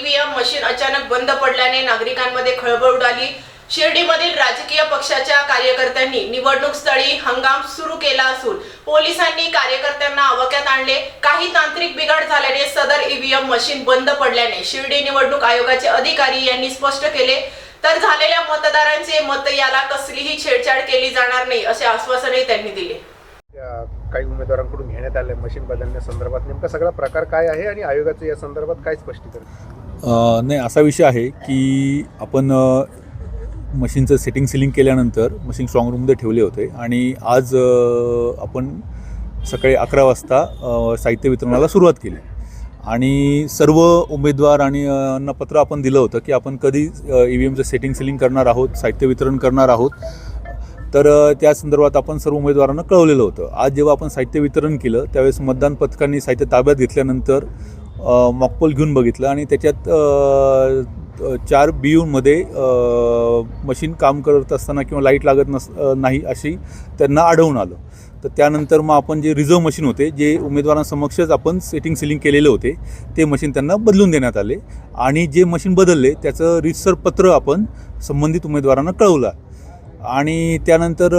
EVM machine अचानक बंद पडल्याने नागरिकांमध्ये खळबळ उडाली। शिर्डीमधील राजकीय पक्षाच्या कार्यकर्त्यांनी निवडणूक स्थळी हंगाम सुरू केला असून पोलिसांनी कार्यकर्त्यांना आवाक्यात आणले। काही तांत्रिक बिघाड झाल्याने सदर ईव्हीएम मशीन बंद पडल्याने शिर्डी निवडणूक आयोगाचे अधिकारी यांनी स्पष्ट केले, तर झालेल्या मतदारांचे मत याला कसलीही छेडछाड केली जाणार नाही असे आश्वासनही त्यांनी दिले। काही उमेदवारांकडून घेण्यात आले मशीन बदलण्यासंदर्भात नेमका सगळा प्रकार काय आहे आणि आयोगाचं या संदर्भात काय स्पष्टीकरण? नाही, असा विषय आहे की आपण मशीनचं सेटिंग सिलिंग केल्यानंतर मशीन स्ट्रॉंग रूममध्ये ठेवले होते आणि आज आपण सकाळी 11 वाजता साहित्य वितरणाला सुरुवात केली आणि सर्व उमेदवार आणि पत्र आपण दिलं होतं की आपण कधी EVMचं सेटिंग सिलिंग करणार आहोत, साहित्य वितरण करणार आहोत। तर त्या संदर्भात आपण सर्व उमेदवारांना कळवलेलं होतं। आज जेव्हा आपण साहित्य वितरण केलं त्यावेळेस मतदान पथकांनी साहित्य ताब्यात घेतल्यानंतर मॉकपोल घेऊन बघितलं आणि त्याच्यात 4 BUमध्ये मशीन काम करत असताना किंवा लाईट लागत नाही अशी त्यांना आढळून आलं। तर त्यानंतर मग आपण जे रिझर्व मशीन होते, जे उमेदवारांसमक्षच आपण सेटिंग सिलिंग केलेले होते, ते मशीन त्यांना बदलून देण्यात आले आणि जे मशीन बदलले त्याचं रीतसर पत्र आपण संबंधित उमेदवारांना कळवलं आणि त्यानंतर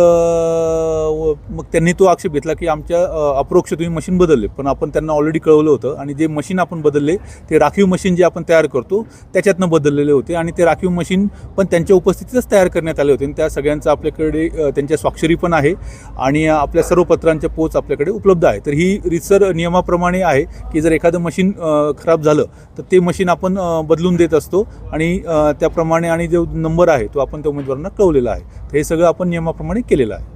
मग त्यांनी तो आक्षेप घेतला की आमच्या अप्रोक्ष तुम्ही मशीन बदलले, पण आपण त्यांना ऑलरेडी कळवलं होतं आणि जे मशीन आपण बदलले ते राखीव मशीन जे आपण तयार करतो त्याच्यातनं बदललेले होते आणि ते राखीव मशीन पण त्यांच्या उपस्थितीतच तयार करण्यात आले होते आणि त्या सगळ्यांचं आपल्याकडे त्यांच्या स्वाक्षरी पण आहे आणि आपल्या सर्व पत्रांच्या पोच आपल्याकडे उपलब्ध आहे। तर ही रीतसर नियमाप्रमाणे आहे की जर एखादं मशीन खराब झालं तर ते मशीन आपण बदलून देत असतो आणि त्याप्रमाणे आणि जो नंबर आहे तो आपण त्या उमेदवारांना कळवलेला आहे। हे सगळं आपण नियमाप्रमाणे केलेलं आहे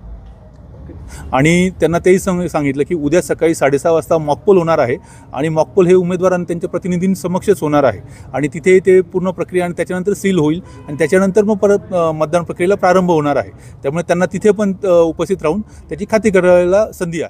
आणि त्यांना तेही सांगितलं की उद्या सकाळी 6:30 वाजता मॉकपोल होणार आहे आणि मॉकपोल हे उमेदवारांना त्यांच्या प्रतिनिधींसमक्षच होणार आहे आणि तिथे ते पूर्ण प्रक्रिया आणि त्याच्यानंतर सील होईल आणि त्याच्यानंतर मग परत मतदान प्रक्रियेला प्रारंभ होणार आहे। त्यामुळे त्यांना तिथे पण उपस्थित राहून त्याची खात्री करायला संधी आहे।